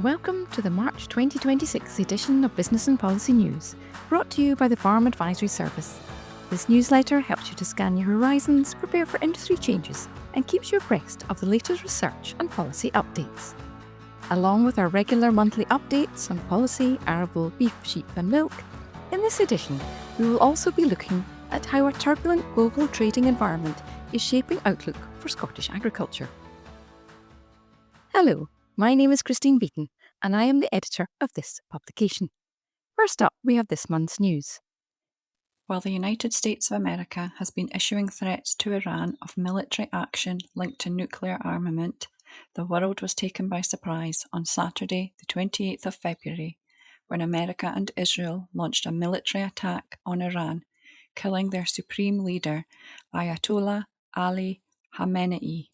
Welcome to the March 2026 edition of Business and Policy News, brought to you by the Farm Advisory Service. This newsletter helps you to scan your horizons, prepare for industry changes, and keeps you abreast of the latest research and policy updates. Along with our regular monthly updates on policy, arable, beef, sheep and milk, in this edition we will also be looking at how a turbulent global trading environment is shaping outlook for Scottish agriculture. Hello. My name is Christine Beaton, and I am the editor of this publication. First up, we have this month's news. While the United States of America has been issuing threats to Iran of military action linked to nuclear armament, the world was taken by surprise on Saturday, the 28th of February, when America and Israel launched a military attack on Iran, killing their supreme leader, Ayatollah Ali Khamenei.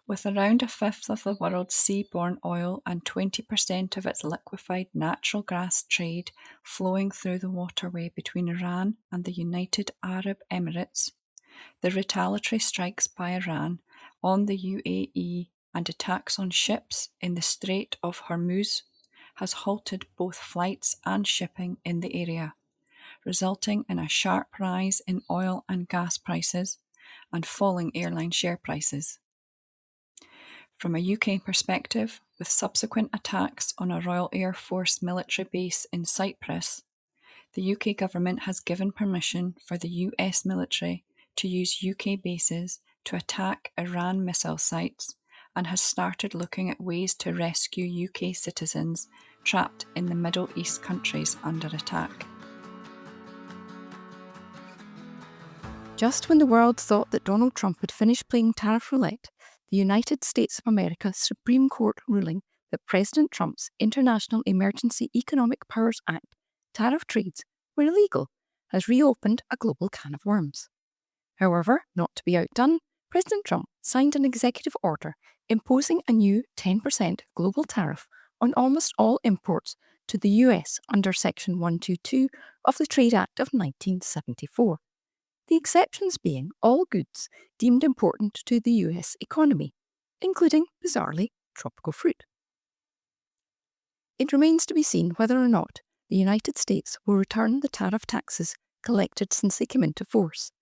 With around a fifth of the world's seaborne oil and 20% of its liquefied natural gas trade flowing through the waterway between Iran and the United Arab Emirates, the retaliatory strikes by Iran on the UAE and attacks on ships in the Strait of Hormuz has halted both flights and shipping in the area, resulting in a sharp rise in oil and gas prices and falling airline share prices. From a UK perspective, with subsequent attacks on a Royal Air Force military base in Cyprus, the UK government has given permission for the US military to use UK bases to attack Iran missile sites and has started looking at ways to rescue UK citizens trapped in the Middle East countries under attack. Just when the world thought that Donald Trump had finished playing tariff roulette, the United States of America Supreme Court ruling that President Trump's International Emergency Economic Powers Act tariff trades were illegal has reopened a global can of worms. However, not to be outdone, President Trump signed an executive order imposing a new 10% global tariff on almost all imports to the US under Section 122 of the Trade Act of 1974. The exceptions being all goods deemed important to the US economy, including, bizarrely, tropical fruit. It remains to be seen whether or not the United States will return the tariff taxes collected since they came into force.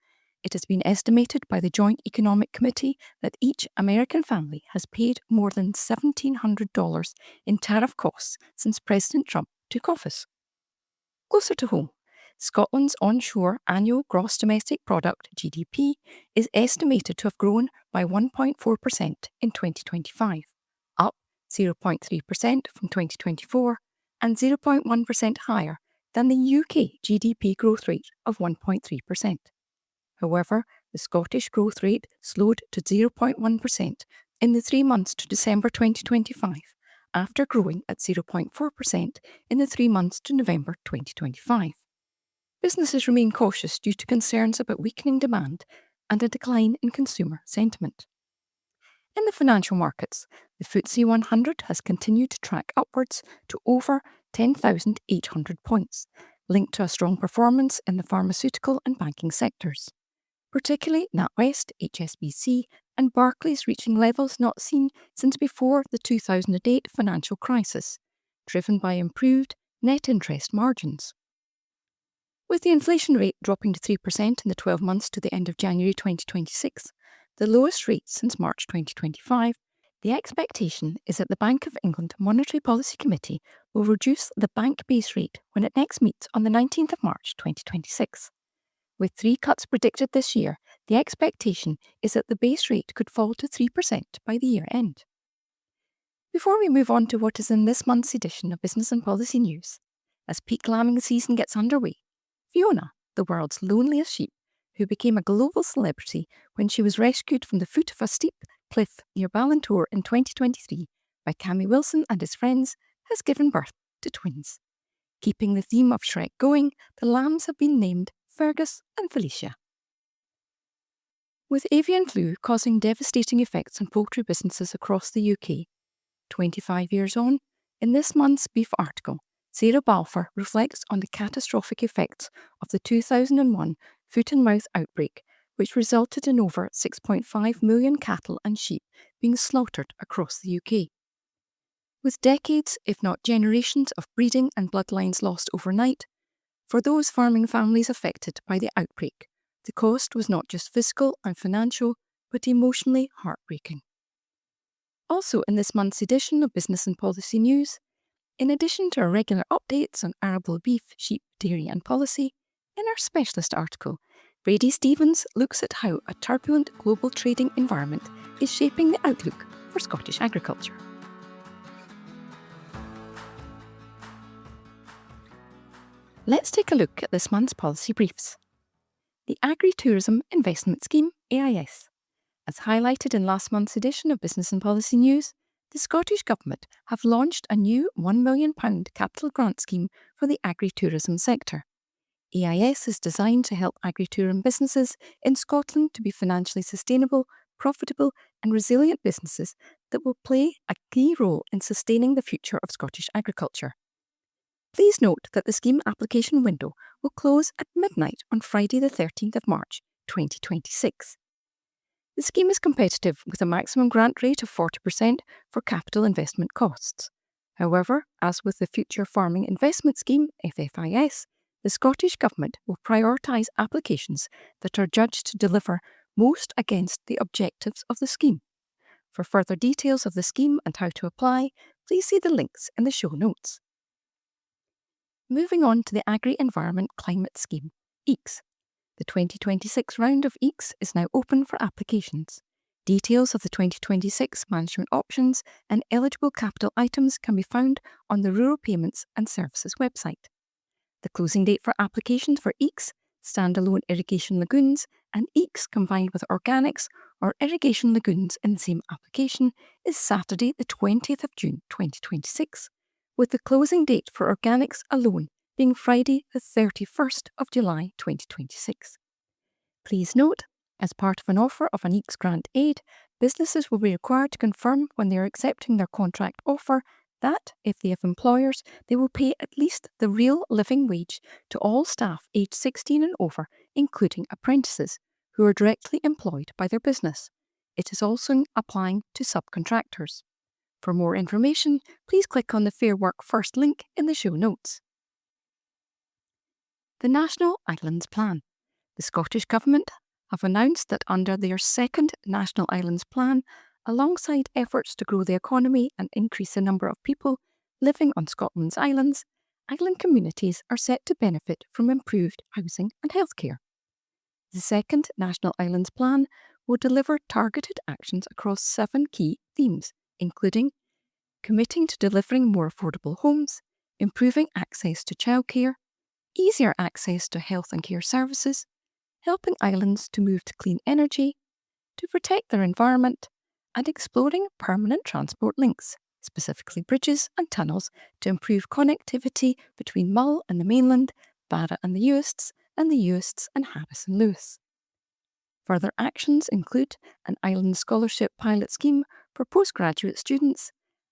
It has been estimated by the Joint Economic Committee that each American family has paid more than $1,700 in tariff costs since President Trump took office. Closer to home, Scotland's onshore annual gross domestic product, GDP, is estimated to have grown by 1.4% in 2025, up 0.3% from 2024 and 0.1% higher than the UK GDP growth rate of 1.3%. However, the Scottish growth rate slowed to 0.1% in the 3 months to December 2025, after growing at 0.4% in the 3 months to November 2025. Businesses remain cautious due to concerns about weakening demand and a decline in consumer sentiment. In the financial markets, the FTSE 100 has continued to track upwards to over 10,800 points, linked to a strong performance in the pharmaceutical and banking sectors, particularly NatWest, HSBC, and Barclays reaching levels not seen since before the 2008 financial crisis, driven by improved net interest margins. With the inflation rate dropping to 3% in the 12 months to the end of January 2026, the lowest rate since March 2025, the expectation is that the Bank of England Monetary Policy Committee will reduce the bank base rate when it next meets on the 19th of March 2026. With 3 cuts predicted this year, the expectation is that the base rate could fall to 3% by the year end. Before we move on to what is in this month's edition of Business and Policy News, as peak lambing season gets underway, Fiona, the world's loneliest sheep, who became a global celebrity when she was rescued from the foot of a steep cliff near Ballantor in 2023 by Cammy Wilson and his friends, has given birth to twins. Keeping the theme of Shrek going, the lambs have been named Fergus and Felicia. With avian flu causing devastating effects on poultry businesses across the UK, 25 years on, in this month's Beef article, Sarah Balfour reflects on the catastrophic effects of the 2001 foot and mouth outbreak, which resulted in over 6.5 million cattle and sheep being slaughtered across the UK. With decades, if not generations, of breeding and bloodlines lost overnight, for those farming families affected by the outbreak, the cost was not just physical and financial, but emotionally heartbreaking. Also, in this month's edition of Business and Policy News, in addition to our regular updates on arable beef, sheep, dairy and policy, in our specialist article, Brady Stevens looks at how a turbulent global trading environment is shaping the outlook for Scottish agriculture. Let's take a look at this month's policy briefs. The Agri-Tourism Investment Scheme, AIS. As highlighted in last month's edition of Business and Policy News, the Scottish Government have launched a new £1 million capital grant scheme for the agri-tourism sector. AIS is designed to help agri-tourism businesses in Scotland to be financially sustainable, profitable and resilient businesses that will play a key role in sustaining the future of Scottish agriculture. Please note that the scheme application window will close at midnight on Friday the 13th of March 2026. The scheme is competitive with a maximum grant rate of 40% for capital investment costs. However, as with the Future Farming Investment Scheme, FFIS, the Scottish Government will prioritise applications that are judged to deliver most against the objectives of the scheme. For further details of the scheme and how to apply, please see the links in the show notes. Moving on to the Agri-Environment Climate Scheme, AECS. The 2026 round of AECS is now open for applications. Details of the 2026 management options and eligible capital items can be found on the Rural Payments and Services website. The closing date for applications for AECS, standalone irrigation lagoons, and AECS combined with organics or irrigation lagoons in the same application is Saturday the 20th of June 2026, with the closing date for organics alone being Friday the 31st of July 2026. Please note, as part of an offer of an AECS grant aid, businesses will be required to confirm when they are accepting their contract offer that, if they have employers, they will pay at least the real living wage to all staff aged 16 and over, including apprentices, who are directly employed by their business. It is also applying to subcontractors. For more information, please click on the Fair Work First link in the show notes. The National Islands Plan. The Scottish Government have announced that under their second National Islands Plan, alongside efforts to grow the economy and increase the number of people living on Scotland's islands, island communities are set to benefit from improved housing and healthcare. The second National Islands Plan will deliver targeted actions across 7 key themes, including committing to delivering more affordable homes, improving access to childcare, easier access to health and care services, helping islands to move to clean energy, to protect their environment, and exploring permanent transport links, specifically bridges and tunnels, to improve connectivity between Mull and the mainland, Barra and the Uists and Harris and Lewis. Further actions include an island scholarship pilot scheme for postgraduate students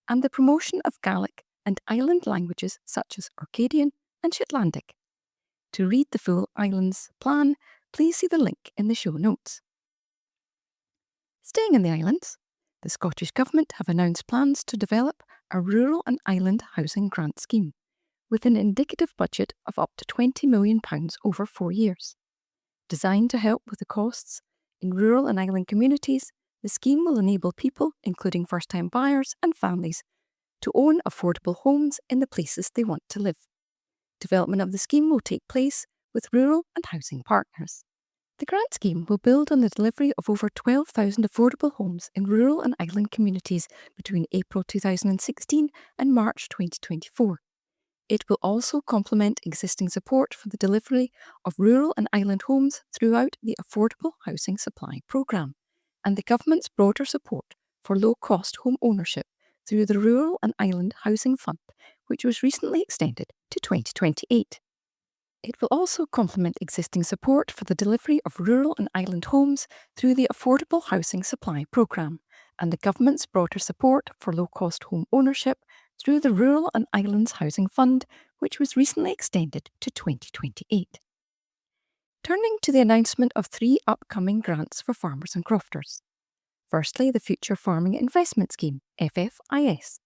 and the promotion of Gaelic and island languages such as Orcadian and Shetlandic. To read the full Islands Plan, please see the link in the show notes. Staying in the islands, the Scottish Government have announced plans to develop a rural and island housing grant scheme, with an indicative budget of up to £20 million over 4 years. Designed to help with the costs in rural and island communities, the scheme will enable people, including first-time buyers and families, to own affordable homes in the places they want to live. Development of the scheme will take place with rural and housing partners. The grant scheme will build on the delivery of over 12,000 affordable homes in rural and island communities between April 2016 and March 2024. It will also complement existing support for the delivery of rural and island homes throughout the Affordable Housing Supply Programme and the Government's broader support for low-cost home ownership through the Rural and Island Housing Fund, which was recently extended to 2028. It will also complement existing support for the delivery of rural and island homes through the Affordable Housing Supply Programme and the Government's broader support for low-cost home ownership through the Rural and Islands Housing Fund, which was recently extended to 2028. Turning to the announcement of 3 upcoming grants for farmers and crofters. Firstly, the Future Farming Investment Scheme, FFIS.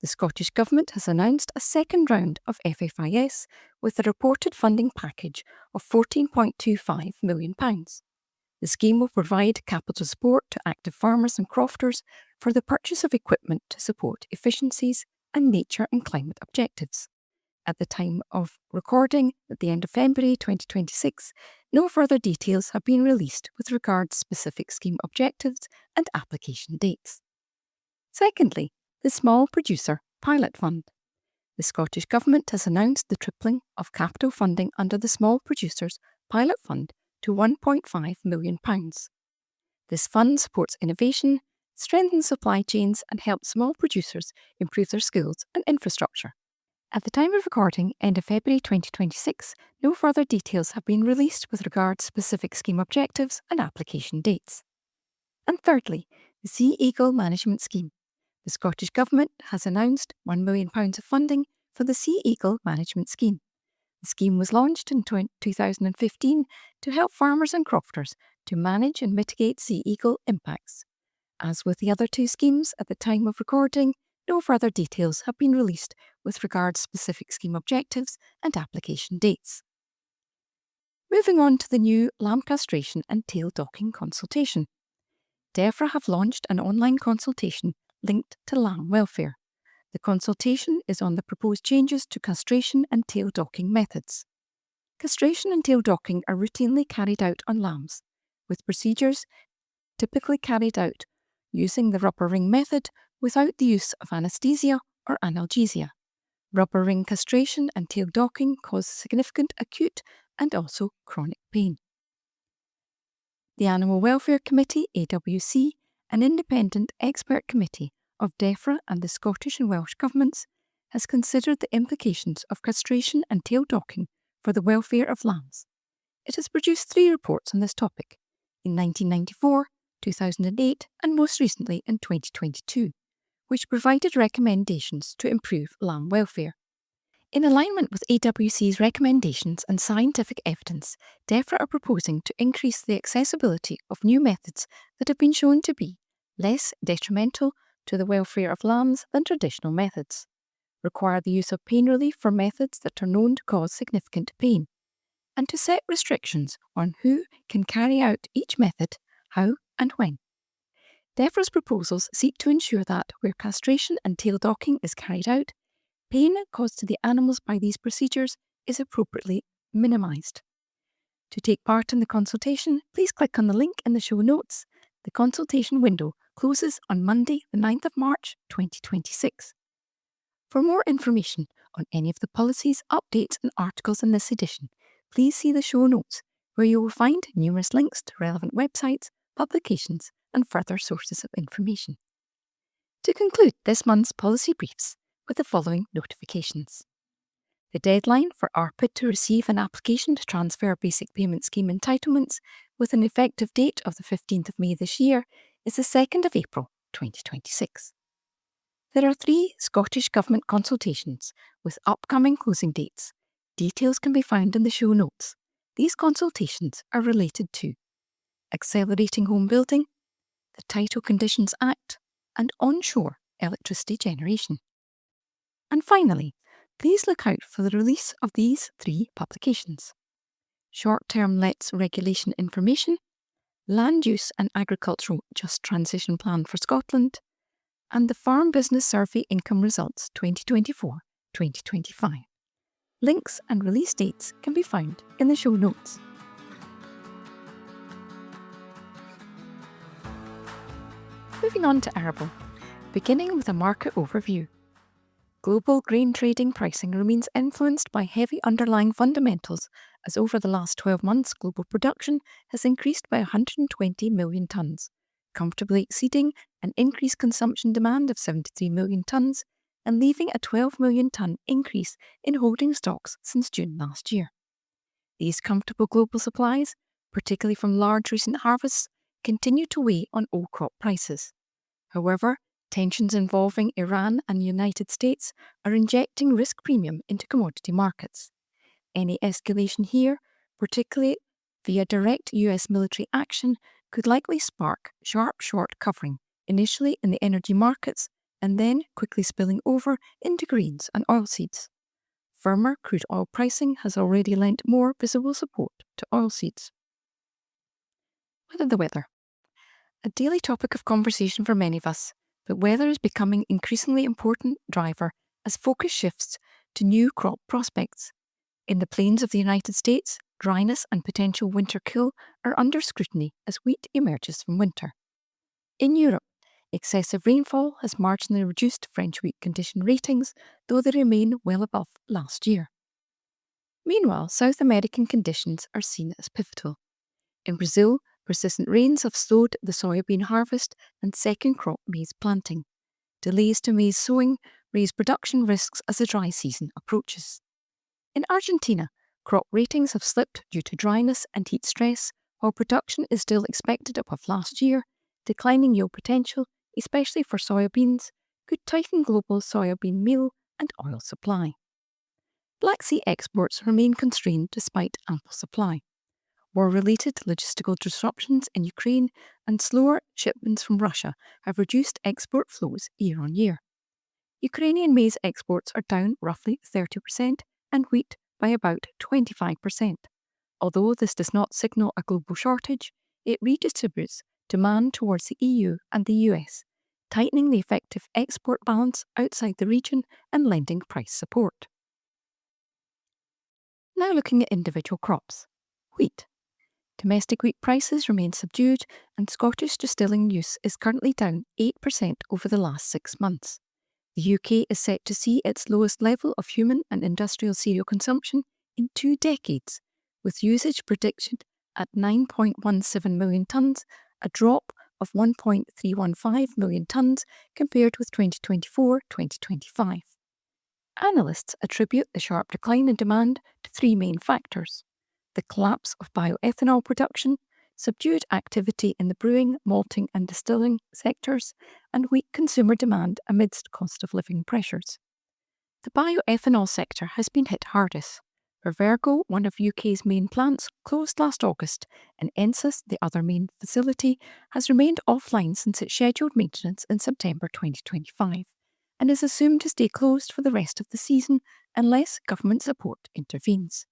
The Scottish Government has announced a second round of FAS with a reported funding package of £14.25 million. The scheme will provide capital support to active farmers and crofters for the purchase of equipment to support efficiencies and nature and climate objectives. At the time of recording, at the end of February 2026, no further details have been released with regard to specific scheme objectives and application dates. Secondly, the Small Producer Pilot Fund. The Scottish Government has announced the tripling of capital funding under the Small Producers Pilot Fund to £1.5 million. This fund supports innovation, strengthens supply chains and helps small producers improve their skills and infrastructure. At the time of recording, end of February 2026, no further details have been released with regard to specific scheme objectives and application dates. And thirdly, the Sea Eagle Management Scheme. The Scottish Government has announced £1 million of funding for the Sea Eagle Management Scheme. The scheme was launched in 2015 to help farmers and crofters to manage and mitigate sea eagle impacts. As with the other two schemes, at the time of recording, no further details have been released with regard to specific scheme objectives and application dates. Moving on to the new lamb castration and tail docking consultation. DEFRA have launched an online consultation linked to lamb welfare. The consultation is on the proposed changes to castration and tail docking methods. Castration and tail docking are routinely carried out on lambs, with procedures typically carried out using the rubber ring method without the use of anaesthesia or analgesia. Rubber ring castration and tail docking cause significant acute and also chronic pain. The Animal Welfare Committee, AWC, an independent expert committee of DEFRA and the Scottish and Welsh governments, has considered the implications of castration and tail docking for the welfare of lambs. It has produced 3 reports on this topic, in 1994, 2008 and most recently in 2022, which provided recommendations to improve lamb welfare. In alignment with AWC's recommendations and scientific evidence, DEFRA are proposing to increase the accessibility of new methods that have been shown to be less detrimental to the welfare of lambs than traditional methods, require the use of pain relief for methods that are known to cause significant pain, and to set restrictions on who can carry out each method, how and when. DEFRA's proposals seek to ensure that, where castration and tail docking is carried out, pain caused to the animals by these procedures is appropriately minimised. To take part in the consultation, please click on the link in the show notes. The consultation window closes on Monday, the 9th of March 2026. For more information on any of the policies, updates and articles in this edition, please see the show notes, where you will find numerous links to relevant websites, publications and further sources of information. To conclude this month's policy briefs with the following notifications. The deadline for ARPA to receive an application to transfer Basic Payment Scheme entitlements with an effective date of the 15th of May this year is the 2nd of April 2026. There are 3 Scottish Government consultations with upcoming closing dates. Details can be found in the show notes. These consultations are related to accelerating home building, the Title Conditions Act, and onshore electricity generation. And finally, please look out for the release of these 3 publications: Short-Term Lets Regulation Information, Land Use and Agricultural Just Transition Plan for Scotland, and the Farm Business Survey Income Results 2024-2025. Links and release dates can be found in the show notes. Moving on to arable, beginning with a market overview. Global grain trading pricing remains influenced by heavy underlying fundamentals, as over the last 12 months global production has increased by 120 million tonnes, comfortably exceeding an increased consumption demand of 73 million tonnes and leaving a 12 million tonne increase in holding stocks since June last year. These comfortable global supplies, particularly from large recent harvests, continue to weigh on old crop prices. However, tensions involving Iran and the United States are injecting risk premium into commodity markets. Any escalation here, particularly via direct US military action, could likely spark sharp short covering, initially in the energy markets, and then quickly spilling over into grains and oilseeds. Firmer crude oil pricing has already lent more visible support to oilseeds. The weather. A daily topic of conversation for many of us, but weather is becoming an increasingly important driver as focus shifts to new crop prospects. In the plains of the United States, dryness and potential winter kill are under scrutiny as wheat emerges from winter. In Europe, excessive rainfall has marginally reduced French wheat condition ratings, though they remain well above last year. Meanwhile, South American conditions are seen as pivotal. In Brazil, persistent rains have slowed the soybean harvest and second crop maize planting. Delays to maize sowing raise production risks as the dry season approaches. In Argentina, crop ratings have slipped due to dryness and heat stress, while production is still expected above last year. Declining yield potential, especially for soybeans, could tighten global soybean meal and oil supply. Black Sea exports remain constrained despite ample supply. War-related logistical disruptions in Ukraine and slower shipments from Russia have reduced export flows year on year. Ukrainian maize exports are down roughly 30% and wheat by about 25%. Although this does not signal a global shortage, it redistributes demand towards the EU and the US, tightening the effective export balance outside the region and lending price support. Now looking at individual crops. Wheat. Domestic wheat prices remain subdued and Scottish distilling use is currently down 8% over the last 6 months. The UK is set to see its lowest level of human and industrial cereal consumption in 2 decades, with usage predicted at 9.17 million tonnes, a drop of 1.315 million tonnes compared with 2024-2025. Analysts attribute the sharp decline in demand to 3 main factors: the collapse of bioethanol production, subdued activity in the brewing, malting and distilling sectors, and weak consumer demand amidst cost of living pressures. The bioethanol sector has been hit hardest. Ververgo, one of UK's main plants, closed last August, and Ensis, the other main facility, has remained offline since its scheduled maintenance in September 2025, and is assumed to stay closed for the rest of the season unless government support intervenes.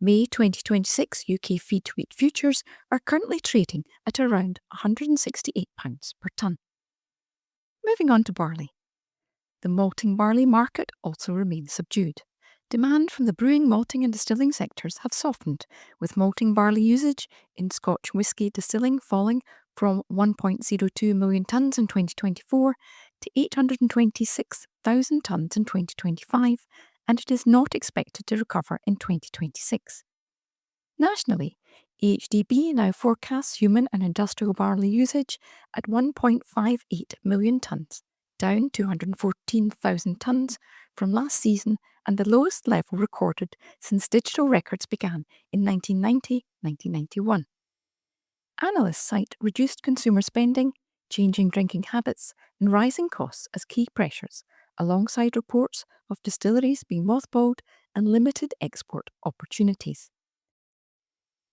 May 2026 UK feed wheat futures are currently trading at around £168 per tonne. Moving on to barley. The malting barley market also remains subdued. Demand from the brewing, malting and distilling sectors have softened, with malting barley usage in Scotch whisky distilling falling from 1.02 million tonnes in 2024 to 826,000 tonnes in 2025, and it is not expected to recover in 2026. Nationally, AHDB now forecasts human and industrial barley usage at 1.58 million tonnes, down 214,000 tonnes from last season and the lowest level recorded since digital records began in 1990-1991. Analysts cite reduced consumer spending, changing drinking habits, and rising costs as key pressures, alongside reports of distilleries being mothballed and limited export opportunities.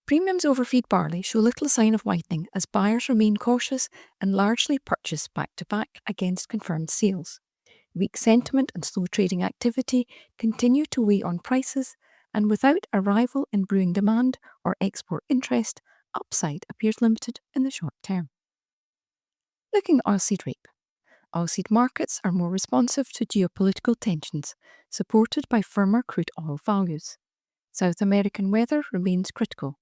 Premiums over feed barley show little sign of widening as buyers remain cautious and largely purchase back-to-back against confirmed sales. Weak sentiment and slow trading activity continue to weigh on prices, and without a rival in brewing demand or export interest, upside appears limited in the short term. Looking at oilseed rape. Oilseed markets are more responsive to geopolitical tensions, supported by firmer crude oil values. South American weather remains critical.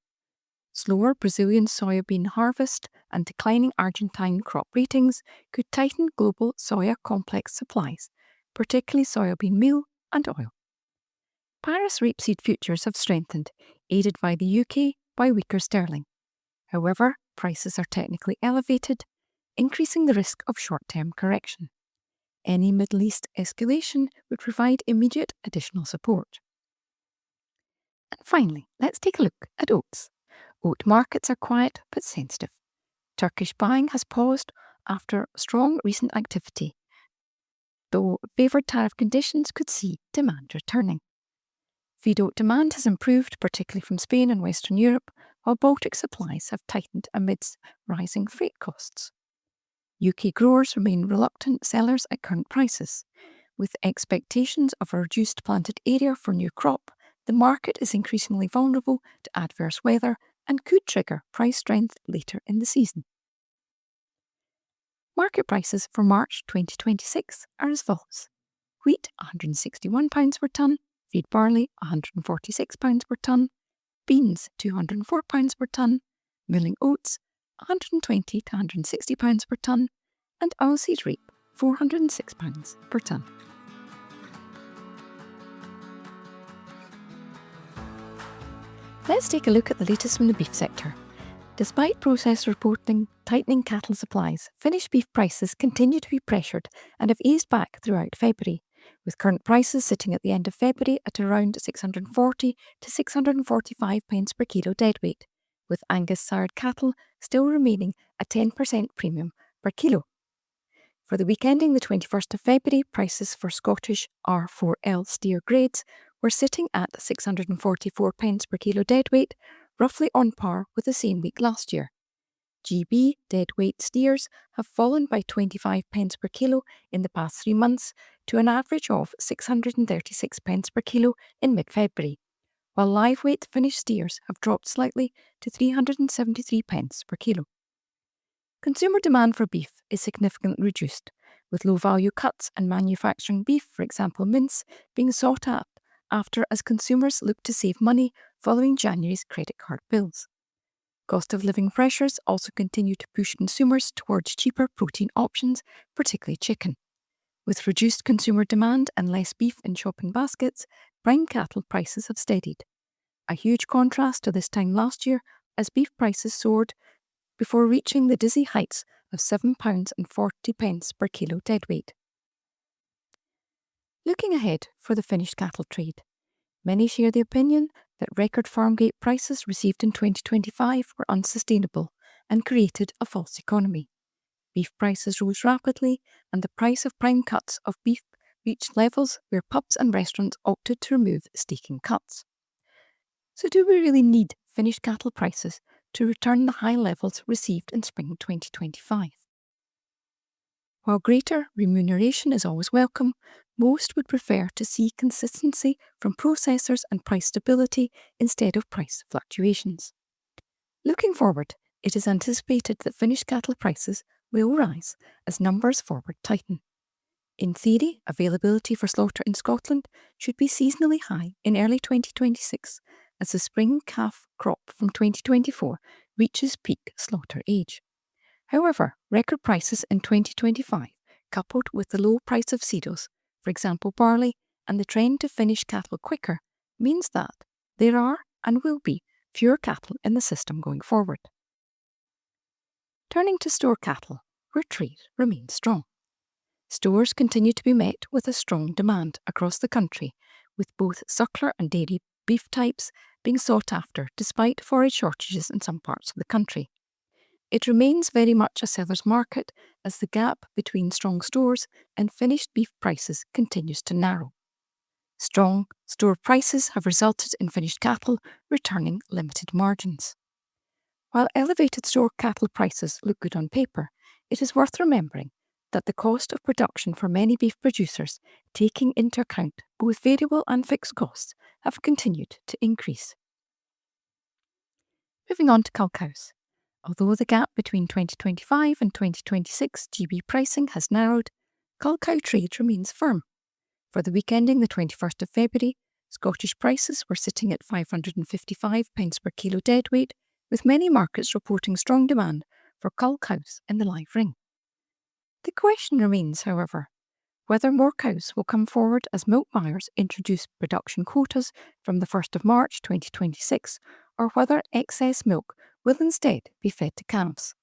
Slower Brazilian soybean harvest and declining Argentine crop ratings could tighten global soya complex supplies, particularly soybean meal and oil. Paris rapeseed futures have strengthened, aided by the UK by weaker sterling. However, prices are technically elevated, increasing the risk of short-term correction. Any Middle East escalation would provide immediate additional support. And finally, let's take a look at oats. Oat markets are quiet but sensitive. Turkish buying has paused after strong recent activity, though favoured tariff conditions could see demand returning. Feed oat demand has improved, particularly from Spain and Western Europe, while Baltic supplies have tightened amidst rising freight costs. UK growers remain reluctant sellers at current prices. With expectations of a reduced planted area for new crop, the market is increasingly vulnerable to adverse weather and could trigger price strength later in the season. Market prices for March 2026 are as follows. Wheat £161 per tonne, feed barley £146 per tonne, beans £204 per tonne, milling oats £120 to £160 per tonne, and oilseed rape £406 per tonne. Let's take a look at the latest from the beef sector. Despite processors reporting tightening cattle supplies, finished beef prices continue to be pressured and have eased back throughout February, with current prices sitting at the end of February at around 640 to 645 pence per kilo deadweight, with Angus sired cattle still remaining a 10% premium per kilo. For the week ending the 21st of February, prices for Scottish R4L steer grades were sitting at 644 pence per kilo deadweight, roughly on par with the same week last year. GB deadweight steers have fallen by 25 pence per kilo in the past 3 months to an average of 636 pence per kilo in mid-February, while live weight finished steers have dropped slightly to 373 pence per kilo. Consumer demand for beef is significantly reduced, with low-value cuts and manufacturing beef, for example mince, being sought after as consumers look to save money following January's credit card bills. Cost of living pressures also continue to push consumers towards cheaper protein options, particularly chicken. With reduced consumer demand and less beef in shopping baskets, prime cattle prices have steadied. A huge contrast to this time last year, as beef prices soared before reaching the dizzy heights of £7.40 per kilo deadweight. Looking ahead for the finished cattle trade, many share the opinion that record farm gate prices received in 2025 were unsustainable and created a false economy. Beef prices rose rapidly, and the price of prime cuts of beef reached levels where pubs and restaurants opted to remove staking cuts. So do we really need finished cattle prices to return the high levels received in spring 2025? While greater remuneration is always welcome, most would prefer to see consistency from processors and price stability instead of price fluctuations. Looking forward, it is anticipated that finished cattle prices will rise as numbers forward tighten. In theory, availability for slaughter in Scotland should be seasonally high in early 2026 as the spring calf crop from 2024 reaches peak slaughter age. However, record prices in 2025, coupled with the low price of cereals, for example barley, and the trend to finish cattle quicker, means that there are and will be fewer cattle in the system going forward. Turning to store cattle, where trade remains strong. Stores continue to be met with a strong demand across the country, with both suckler and dairy beef types being sought after despite forage shortages in some parts of the country. It remains very much a seller's market as the gap between strong stores and finished beef prices continues to narrow. Strong store prices have resulted in finished cattle returning limited margins. While elevated store cattle prices look good on paper, it is worth remembering that the cost of production for many beef producers, taking into account both variable and fixed costs, have continued to increase. Moving on to cull cows. Although the gap between 2025 and 2026 GB pricing has narrowed, cull cow trade remains firm. For the week ending the 21st of February, Scottish prices were sitting at 555 pence per kilo deadweight, with many markets reporting strong demand for cull cows in the live ring. The question remains, however, whether more cows will come forward as milk buyers introduce production quotas from the 1st of March 2026, or whether excess milk will instead be fed to calves.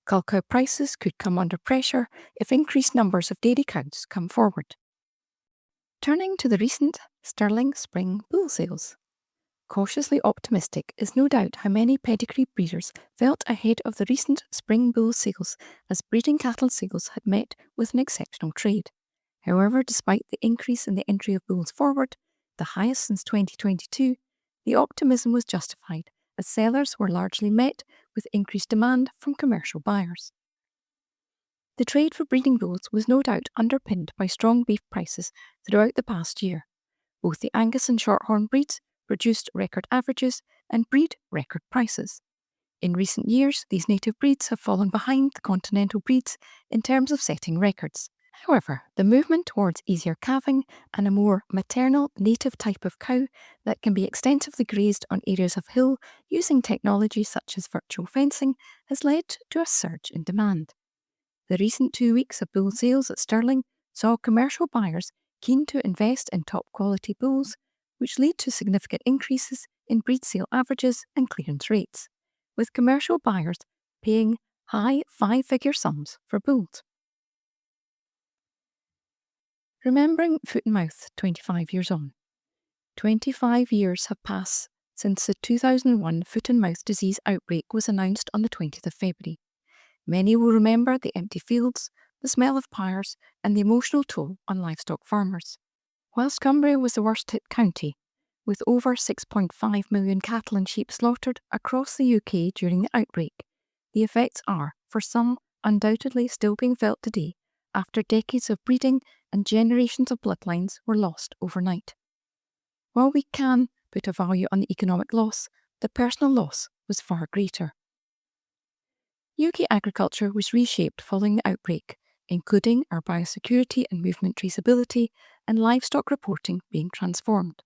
Cull cow prices could come under pressure if increased numbers of dairy cows come forward. Turning to the recent Sterling Spring Bull sales. Cautiously optimistic is no doubt how many pedigree breeders felt ahead of the recent Spring Bull sales, as breeding cattle sales had met with an exceptional trade. However, despite the increase in the entry of bulls forward, the highest since 2022, the optimism was justified, as sellers were largely met with increased demand from commercial buyers. The trade for breeding bulls was no doubt underpinned by strong beef prices throughout the past year. Both the Angus and Shorthorn breeds produced record averages and breed record prices. In recent years, these native breeds have fallen behind the continental breeds in terms of setting records. However, the movement towards easier calving and a more maternal native type of cow that can be extensively grazed on areas of hill using technology such as virtual fencing has led to a surge in demand. The recent 2 weeks of bull sales at Stirling saw commercial buyers keen to invest in top quality bulls, which lead to significant increases in breed sale averages and clearance rates, with commercial buyers paying high five-figure sums for bulls. Remembering foot and mouth 25 years on. 25 years have passed since the 2001 foot and mouth disease outbreak was announced on the 20th of February. Many will remember the empty fields, the smell of pyres, and the emotional toll on livestock farmers. Whilst Cumbria was the worst hit county, with over 6.5 million cattle and sheep slaughtered across the UK during the outbreak, the effects are, for some, undoubtedly still being felt today after decades of breeding and generations of bloodlines were lost overnight. While we can put a value on the economic loss, the personal loss was far greater. UK agriculture was reshaped following the outbreak, including our biosecurity and movement traceability and livestock reporting being transformed.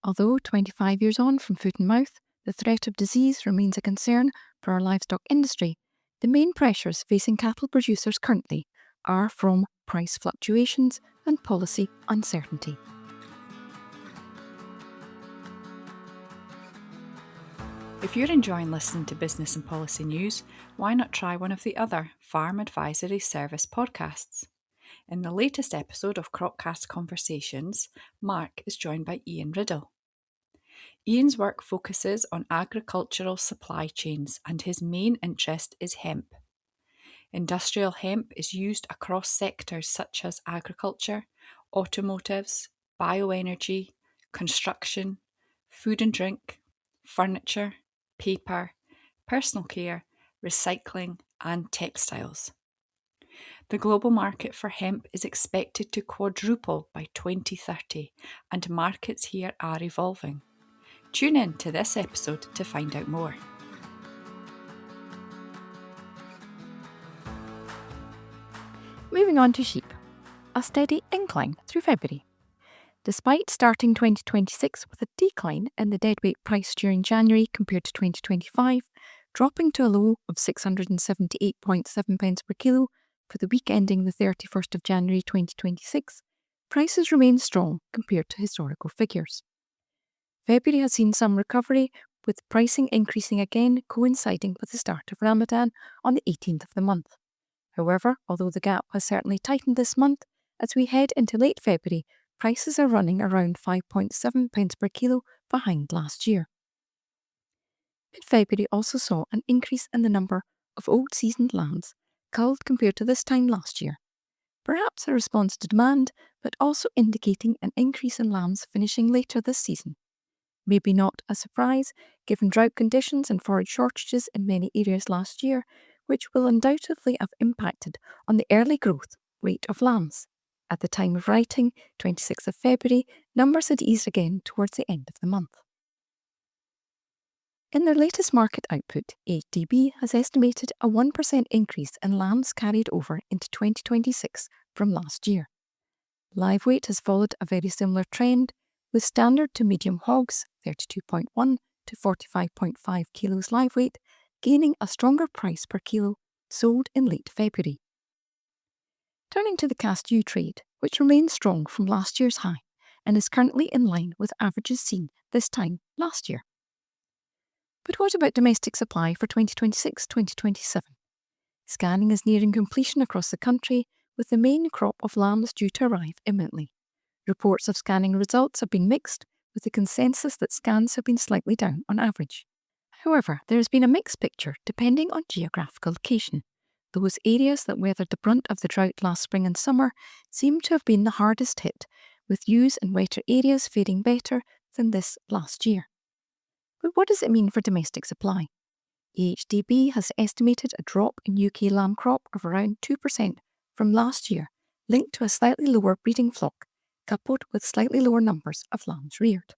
Although 25 years on from foot and mouth, the threat of disease remains a concern for our livestock industry, the main pressures facing cattle producers currently are from price fluctuations and policy uncertainty. If you're enjoying listening to business and policy news, why not try one of the other Farm Advisory Service podcasts? In the latest episode of Cropcast Conversations, Mark is joined by Ian Riddle. Ian's work focuses on agricultural supply chains and his main interest is hemp. Industrial hemp is used across sectors such as agriculture, automotives, bioenergy, construction, food and drink, furniture, paper, personal care, recycling, and textiles. The global market for hemp is expected to quadruple by 2030, and markets here are evolving. Tune in to this episode to find out more. Moving on to sheep. A steady incline through February. Despite starting 2026 with a decline in the deadweight price during January compared to 2025, dropping to a low of 678.7 pence per kilo for the week ending the 31st of January 2026, prices remain strong compared to historical figures. February has seen some recovery, with pricing increasing again coinciding with the start of Ramadan on the 18th of the month. However, although the gap has certainly tightened this month, as we head into late February, prices are running around 5.7 pence per kilo behind last year. Mid-February also saw an increase in the number of old seasoned lambs culled compared to this time last year. Perhaps a response to demand, but also indicating an increase in lambs finishing later this season. Maybe not a surprise, given drought conditions and forage shortages in many areas last year, which will undoubtedly have impacted on the early growth rate of lambs. At the time of writing, 26th of February, numbers had eased again towards the end of the month. In their latest market output, ADB has estimated a 1% increase in lambs carried over into 2026 from last year. Live weight has followed a very similar trend, with standard to medium hogs, 32.1 to 45.5 kilos live weight, gaining a stronger price per kilo, sold in late February. Turning to the cast ewe trade, which remains strong from last year's high and is currently in line with averages seen this time last year. But what about domestic supply for 2026-2027? Scanning is nearing completion across the country, with the main crop of lambs due to arrive imminently. Reports of scanning results have been mixed, with the consensus that scans have been slightly down on average. However, there has been a mixed picture depending on geographical location. Those areas that weathered the brunt of the drought last spring and summer seem to have been the hardest hit, with ewes in wetter areas faring better than this last year. But what does it mean for domestic supply? AHDB has estimated a drop in UK lamb crop of around 2% from last year, linked to a slightly lower breeding flock, coupled with slightly lower numbers of lambs reared.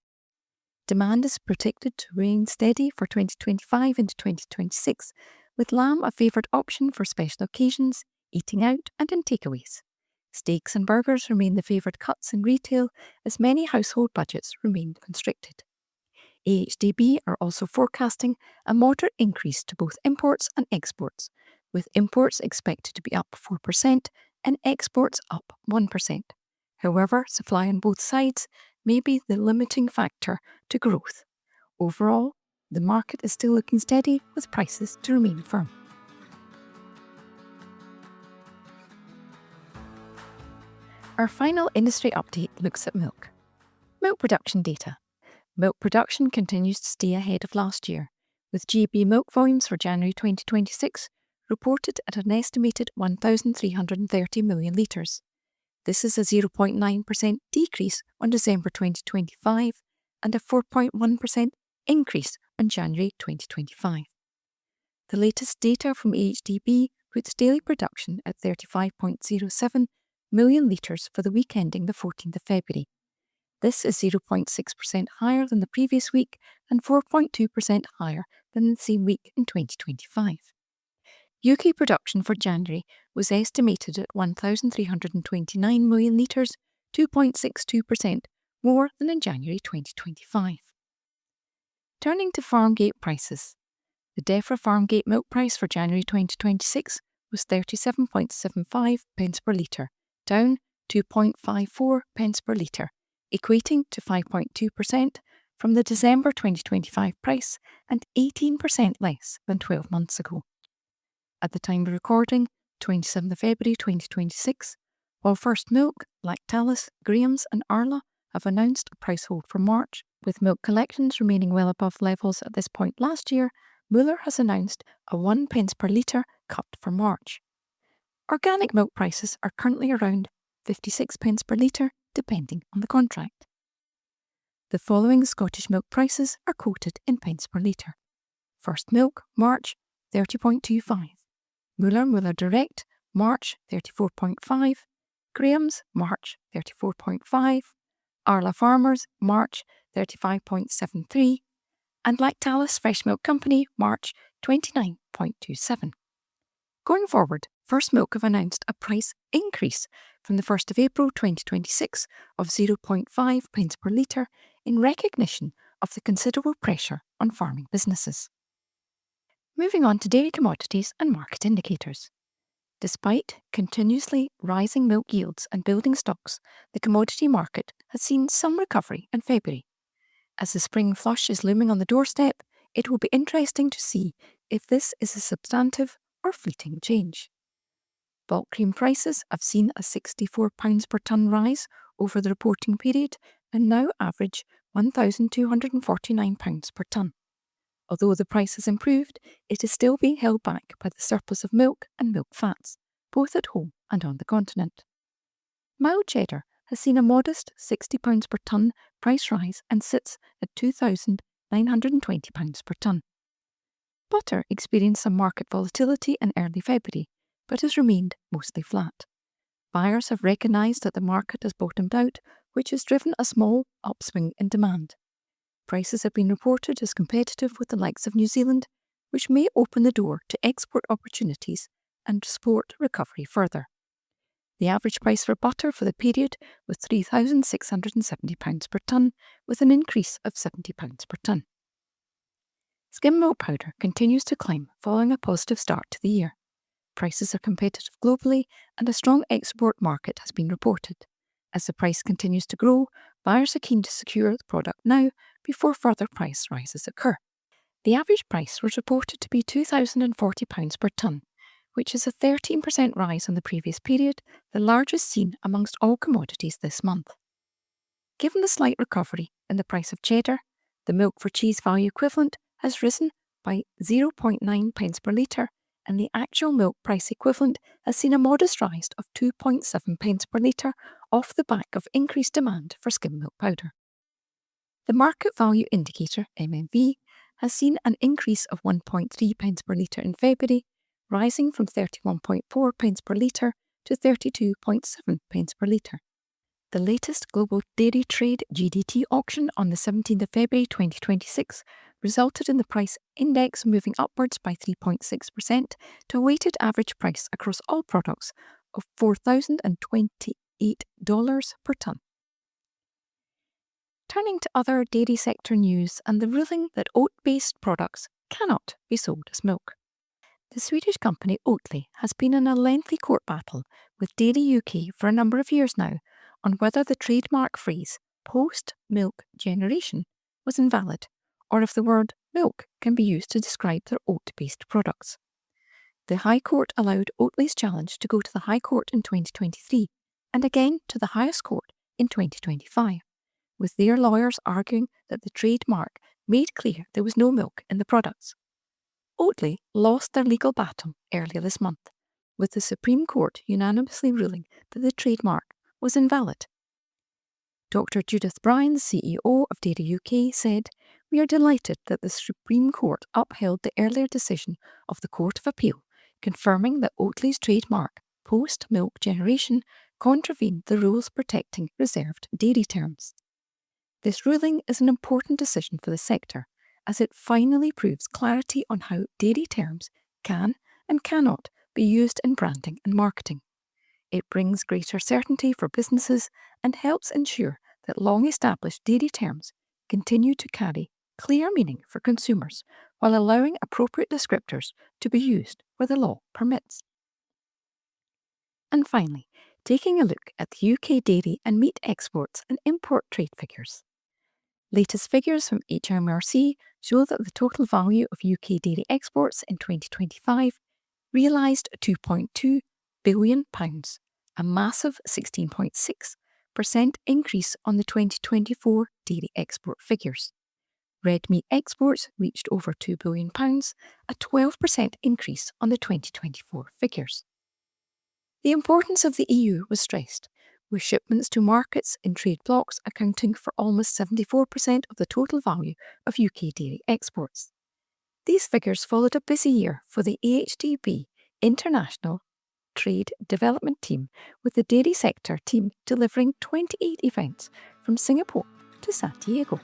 Demand is predicted to remain steady for 2025 into 2026, with lamb a favoured option for special occasions, eating out and in takeaways. Steaks and burgers remain the favoured cuts in retail as many household budgets remain constricted. AHDB are also forecasting a moderate increase to both imports and exports, with imports expected to be up 4% and exports up 1%. However, supply on both sides may be the limiting factor to growth. Overall, the market is still looking steady with prices to remain firm. Our final industry update looks at milk. Milk production data. Milk production continues to stay ahead of last year, with GB milk volumes for January 2026 reported at an estimated 1,330 million litres. This is a 0.9% decrease on December 2025 and a 4.1% increase on January 2025. The latest data from AHDB puts daily production at 35.07 million litres for the week ending the 14th of February. This is 0.6% higher than the previous week and 4.2% higher than the same week in 2025. UK production for January was estimated at 1,329 million litres, 2.62% more than in January 2025. Turning to farm gate prices. The DEFRA farm gate milk price for January 2026 was 37.75 pence per litre, down 2.54 pence per litre, equating to 5.2% from the December 2025 price and 18% less than 12 months ago. At the time of recording, 27th of February 2026, while First Milk, Lactalis, Graham's and Arla have announced a price hold for March, with milk collections remaining well above levels at this point last year, Muller has announced a 1 pence per litre cut for March. Organic milk prices are currently around 56 pence per litre, depending on the contract. The following Scottish milk prices are quoted in pence per litre. First Milk, March, 30.25. Muller Direct, March, 34.5. Graham's, March, 34.5. Arla Farmers, March, 35.73. And Lactalis Fresh Milk Company, March, 29.27. Going forward, First Milk have announced a price increase from the 1st of April 2026 of 0.5 pence per litre in recognition of the considerable pressure on farming businesses. Moving on to dairy commodities and market indicators. Despite continuously rising milk yields and building stocks, the commodity market has seen some recovery in February. As the spring flush is looming on the doorstep, it will be interesting to see if this is a substantive or fleeting change. Bulk cream prices have seen a £64 per tonne rise over the reporting period and now average £1,249 per tonne. Although the price has improved, it is still being held back by the surplus of milk and milk fats, both at home and on the continent. Mild cheddar has seen a modest £60 per tonne price rise and sits at £2,920 per tonne. Butter experienced some market volatility in early February, but has remained mostly flat. Buyers have recognised that the market has bottomed out, which has driven a small upswing in demand. Prices have been reported as competitive with the likes of New Zealand, which may open the door to export opportunities and support recovery further. The average price for butter for the period was £3,670 per tonne, with an increase of £70 per tonne. Skim milk powder continues to climb following a positive start to the year. Prices are competitive globally and a strong export market has been reported. As the price continues to grow, buyers are keen to secure the product now before further price rises occur. The average price was reported to be £2,040 per tonne, which is a 13% rise on the previous period, the largest seen amongst all commodities this month. Given the slight recovery in the price of cheddar, the milk for cheese value equivalent has risen by 0.9 pence per litre, and the actual milk price equivalent has seen a modest rise of 2.7 pence per litre off the back of increased demand for skim milk powder. The market value indicator, MMV, has seen an increase of 1.3 pence per litre in February, rising from 31.4 pence per litre to 32.7 pence per litre. The latest global dairy trade GDT auction on the 17th of February 2026 resulted in the price index moving upwards by 3.6% to a weighted average price across all products of $4,028 per tonne. Turning to other dairy sector news and the ruling that oat-based products cannot be sold as milk. The Swedish company Oatly has been in a lengthy court battle with Dairy UK for a number of years now on whether the trademark phrase post-milk generation was invalid, or if the word milk can be used to describe their oat-based products. The High Court allowed Oatly's challenge to go to the High Court in 2023 and again to the highest court in 2025, with their lawyers arguing that the trademark made clear there was no milk in the products. Oatly lost their legal battle earlier this month, with the Supreme Court unanimously ruling that the trademark was invalid. Dr. Judith Bryan, CEO of Dairy UK, said, "We are delighted that the Supreme Court upheld the earlier decision of the Court of Appeal, confirming that Oatly's trademark, post-milk generation, contravened the rules protecting reserved dairy terms." This ruling is an important decision for the sector, as it finally proves clarity on how dairy terms can and cannot be used in branding and marketing. It brings greater certainty for businesses and helps ensure that long-established dairy terms continue to carry clear meaning for consumers while allowing appropriate descriptors to be used where the law permits. And finally, taking a look at the UK dairy and meat exports and import trade figures. Latest figures from HMRC show that the total value of UK dairy exports in 2025 realised £2.2 billion, a massive 16.6% increase on the 2024 dairy export figures. Red meat exports reached over £2 billion, a 12% increase on the 2024 figures. The importance of the EU was stressed, with shipments to markets in trade blocs accounting for almost 74% of the total value of UK dairy exports. These figures followed a busy year for the AHDB International Trade Development Team, with the dairy sector team delivering 28 events from Singapore to San Diego.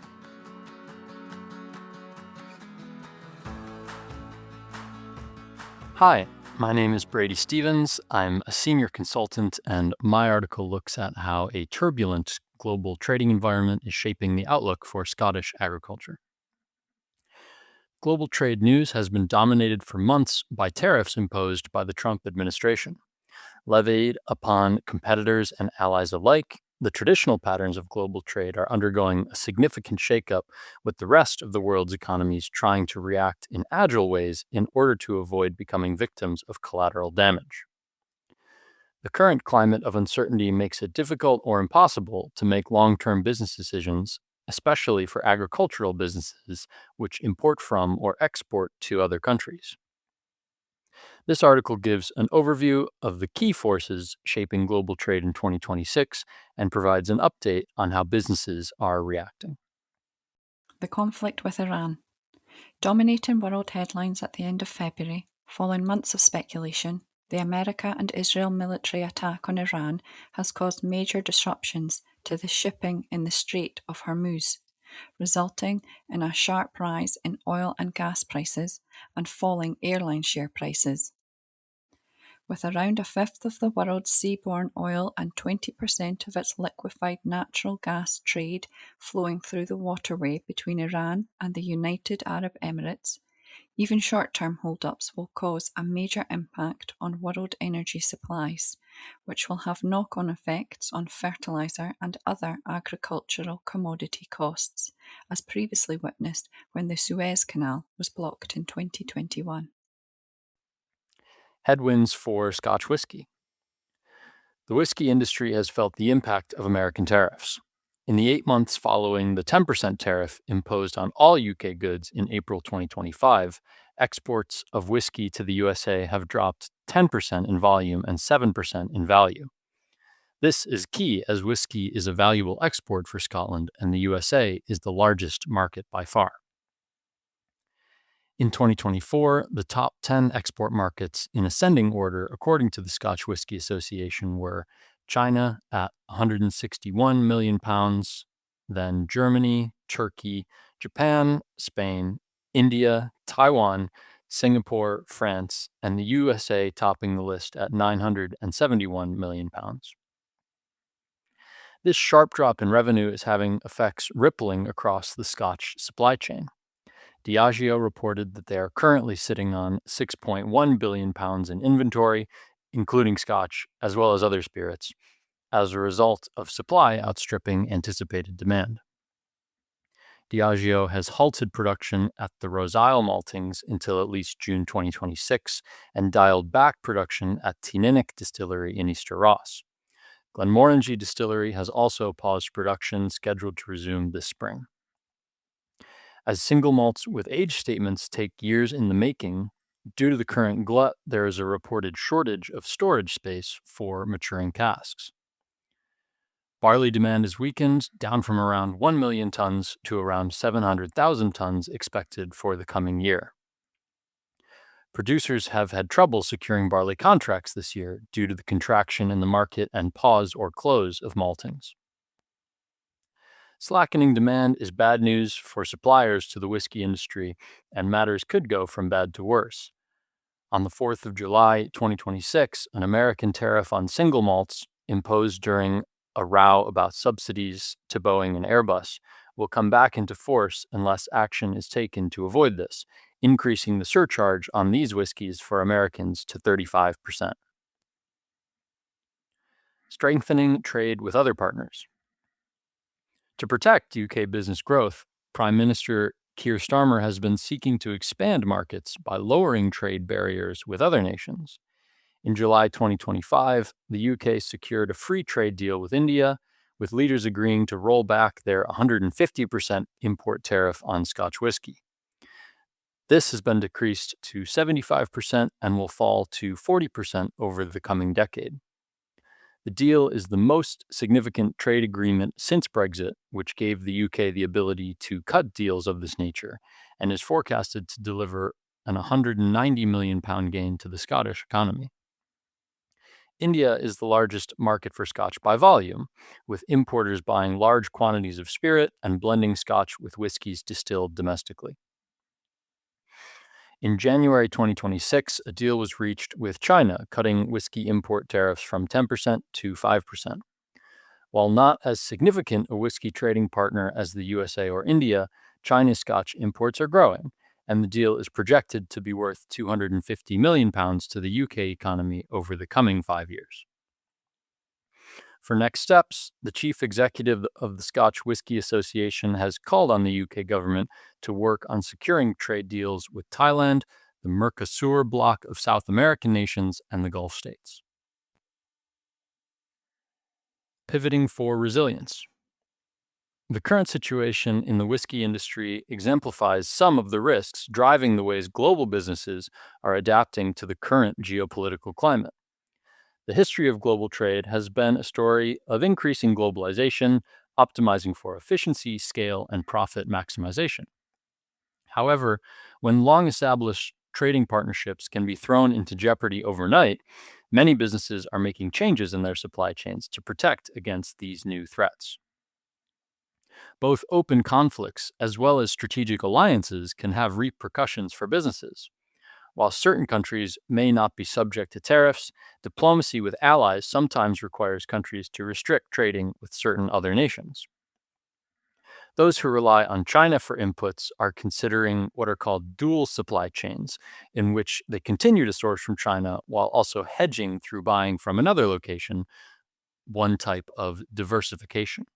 Hi, my name is Brady Stevens. I'm a senior consultant, and my article looks at how a turbulent global trading environment is shaping the outlook for Scottish agriculture. Global trade news has been dominated for months by tariffs imposed by the Trump administration. Levied upon competitors and allies alike, the traditional patterns of global trade are undergoing a significant shakeup, with the rest of the world's economies trying to react in agile ways in order to avoid becoming victims of collateral damage. The current climate of uncertainty makes it difficult or impossible to make long-term business decisions, especially for agricultural businesses which import from or export to other countries. This article gives an overview of the key forces shaping global trade in 2026 and provides an update on how businesses are reacting. The conflict with Iran. Dominating world headlines at the end of February, following months of speculation, the America and Israel military attack on Iran has caused major disruptions to the shipping in the Strait of Hormuz, resulting in a sharp rise in oil and gas prices and falling airline share prices. With around a fifth of the world's seaborne oil and 20% of its liquefied natural gas trade flowing through the waterway between Iran and the United Arab Emirates, even short-term hold-ups will cause a major impact on world energy supplies, which will have knock-on effects on fertilizer and other agricultural commodity costs, as previously witnessed when the Suez Canal was blocked in 2021. Headwinds for Scotch whisky. The whiskey industry has felt the impact of American tariffs. In the 8 months following the 10% tariff imposed on all UK goods in April 2025, exports of whiskey to the USA have dropped 10% in volume and 7% in value. This is key, as whiskey is a valuable export for Scotland and the USA is the largest market by far. In 2024, the top 10 export markets in ascending order, according to the Scotch Whisky Association, were China at 161 million pounds, then Germany, Turkey, Japan, Spain, India, Taiwan, Singapore, France, and the USA topping the list at 971 million pounds. This sharp drop in revenue is having effects rippling across the Scotch supply chain. Diageo reported that they are currently sitting on 6.1 billion pounds in inventory, including Scotch, as well as other spirits, as a result of supply outstripping anticipated demand. Diageo has halted production at the Rose Isle maltings until at least June 2026 and dialed back production at Tininik Distillery in Easter Ross. Glenmorangie Distillery has also paused production, scheduled to resume this spring. As single malts with age statements take years in the making, due to the current glut, there is a reported shortage of storage space for maturing casks. Barley demand is weakened, down from around 1 million tons to around 700,000 tons expected for the coming year. Producers have had trouble securing barley contracts this year due to the contraction in the market and pause or close of maltings. Slackening demand is bad news for suppliers to the whiskey industry, and matters could go from bad to worse. On the 4th of July, 2026, an American tariff on single malts imposed during a row about subsidies to Boeing and Airbus will come back into force unless action is taken to avoid this, increasing the surcharge on these whiskeys for Americans to 35%. Strengthening trade with other partners. To protect UK business growth, Prime Minister Keir Starmer has been seeking to expand markets by lowering trade barriers with other nations. In July 2025, the UK secured a free trade deal with India, with leaders agreeing to roll back their 150% import tariff on Scotch whisky. This has been decreased to 75% and will fall to 40% over the coming decade. The deal is the most significant trade agreement since Brexit, which gave the UK the ability to cut deals of this nature, and is forecasted to deliver an £190 million gain to the Scottish economy. India is the largest market for Scotch by volume, with importers buying large quantities of spirit and blending Scotch with whiskies distilled domestically. In January 2026, a deal was reached with China, cutting whiskey import tariffs from 10% to 5%. While not as significant a whiskey trading partner as the USA or India, China's Scotch imports are growing, and the deal is projected to be worth £250 million to the UK economy over the coming 5 years. For next steps, the chief executive of the Scotch Whisky Association has called on the UK government to work on securing trade deals with Thailand, the Mercosur bloc of South American nations, and the Gulf states. Pivoting for resilience. The current situation in the whiskey industry exemplifies some of the risks driving the ways global businesses are adapting to the current geopolitical climate. The history of global trade has been a story of increasing globalization, optimizing for efficiency, scale, and profit maximization. However, when long-established trading partnerships can be thrown into jeopardy overnight, many businesses are making changes in their supply chains to protect against these new threats. Both open conflicts as well as strategic alliances can have repercussions for businesses. While certain countries may not be subject to tariffs, diplomacy with allies sometimes requires countries to restrict trading with certain other nations. Those who rely on China for inputs are considering what are called dual supply chains, in which they continue to source from China while also hedging through buying from another location, one type of diversification.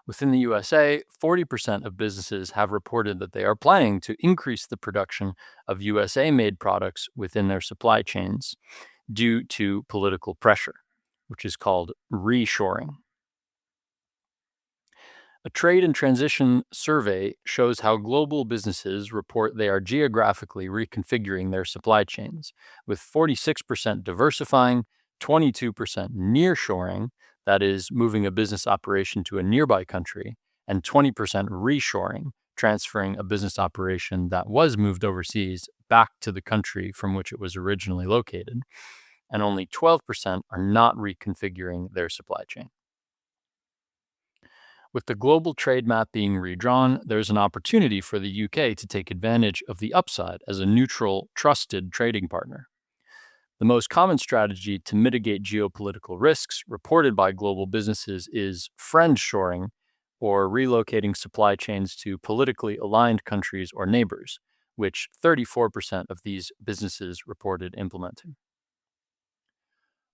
Within the USA, 40% of businesses have reported that they are planning to increase the production of USA-made products within their supply chains due to political pressure, which is called reshoring. A trade and transition survey shows how global businesses report they are geographically reconfiguring their supply chains, with 46% diversifying, 22% nearshoring, that is, moving a business operation to a nearby country, and 20% reshoring, transferring a business operation that was moved overseas back to the country from which it was originally located, and only 12% are not reconfiguring their supply chain. With the global trade map being redrawn, there's an opportunity for the UK to take advantage of the upside as a neutral, trusted trading partner. The most common strategy to mitigate geopolitical risks reported by global businesses is friend-shoring, or relocating supply chains to politically aligned countries or neighbors, which 34% of these businesses reported implementing.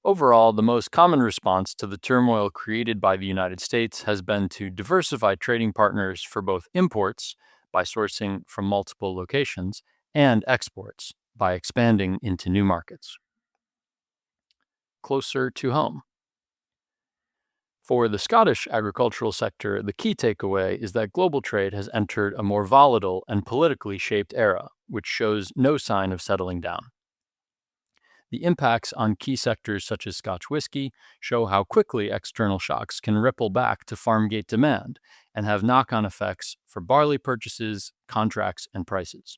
Overall, the most common response to the turmoil created by the United States has been to diversify trading partners for both imports, by sourcing from multiple locations, and exports, by expanding into new markets. Closer to home. For the Scottish agricultural sector, the key takeaway is that global trade has entered a more volatile and politically shaped era, which shows no sign of settling down. The impacts on key sectors such as Scotch whisky show how quickly external shocks can ripple back to farm gate demand and have knock-on effects for barley purchases, contracts, and prices.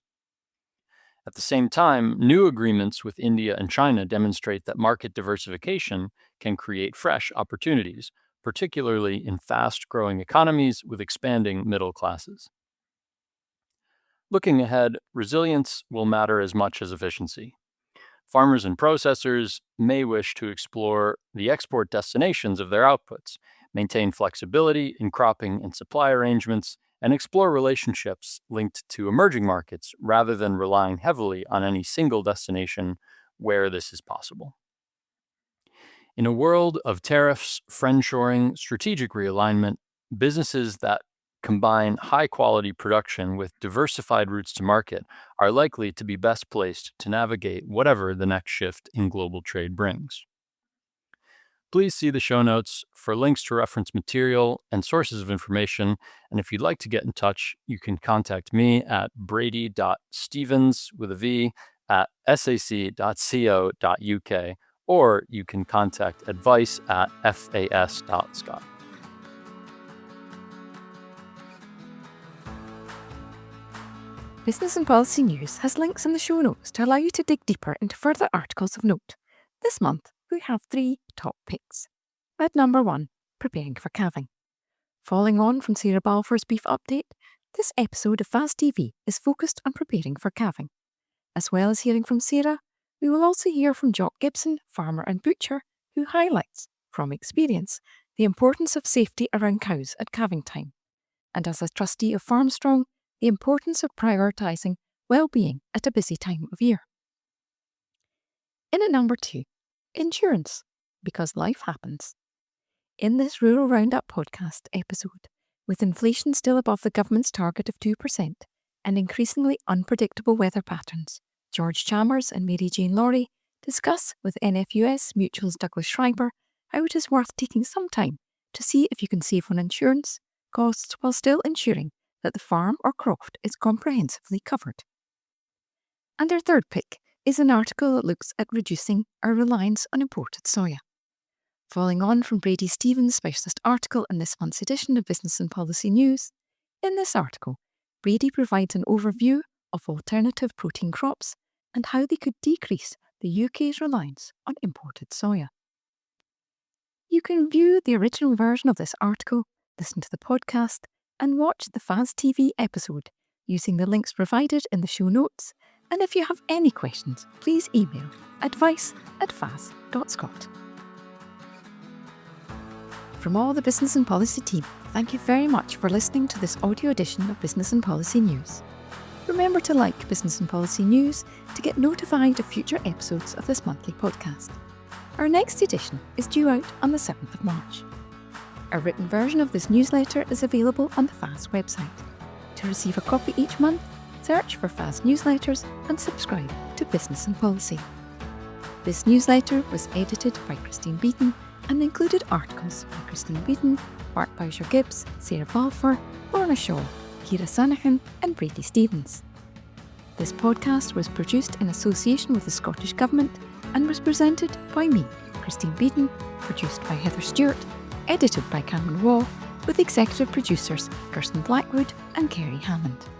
At the same time, new agreements with India and China demonstrate that market diversification can create fresh opportunities, particularly in fast-growing economies with expanding middle classes. Looking ahead, resilience will matter as much as efficiency. Farmers and processors may wish to explore the export destinations of their outputs, maintain flexibility in cropping and supply arrangements, and explore relationships linked to emerging markets rather than relying heavily on any single destination where this is possible. In a world of tariffs, friend-shoring, strategic realignment, businesses that combine high-quality production with diversified routes to market are likely to be best placed to navigate whatever the next shift in global trade brings. Please see the show notes for links to reference material and sources of information, and if you'd like to get in touch, you can contact me at brady.stevens@sac.co.uk, or you can contact advice@fas.scot. Business and Policy News has links in the show notes to allow you to dig deeper into further articles of note. This month, we have 3 top picks. At number 1, preparing for calving. Following on from Sarah Balfour's beef update, this episode of FAS TV is focused on preparing for calving. As well as hearing from Sarah, we will also hear from Jock Gibson, farmer and butcher, who highlights, from experience, the importance of safety around cows at calving time, and as a trustee of Farmstrong, the importance of prioritising well-being at a busy time of year. In at number 2, insurance, because life happens. In this Rural Roundup podcast episode, with inflation still above the government's target of 2% and increasingly unpredictable weather patterns, George Chalmers and Mary Jane Laurie discuss with NFUS Mutual's Douglas Schreiber how it is worth taking some time to see if you can save on insurance costs while still ensuring that the farm or croft is comprehensively covered. And our third pick is an article that looks at reducing our reliance on imported soya. Following on from Brady Stevens' specialist article in this month's edition of Business and Policy News, in this article, Brady provides an overview of alternative protein crops and how they could decrease the UK's reliance on imported soya. You can view the original version of this article, listen to the podcast, and watch the FAS TV episode using the links provided in the show notes. And if you have any questions, please email advice@fas.scot. From all the Business and Policy team, thank you very much for listening to this audio edition of Business and Policy News. Remember to like Business and Policy News to get notified of future episodes of this monthly podcast. Our next edition is due out on the 7th of March. A written version of this newsletter is available on the FAS website. To receive a copy each month, search for FAS newsletters and subscribe to Business and Policy. This newsletter was edited by Christine Beaton and included articles by Christine Beaton, Mark Bowser-Gibbs, Sarah Balfour, Lorna Shaw, Kira Sanahan and Brady Stevens. This podcast was produced in association with the Scottish Government and was presented by me, Christine Beaton, produced by Heather Stewart, edited by Cameron Waugh, with executive producers Kirsten Blackwood and Kerry Hammond.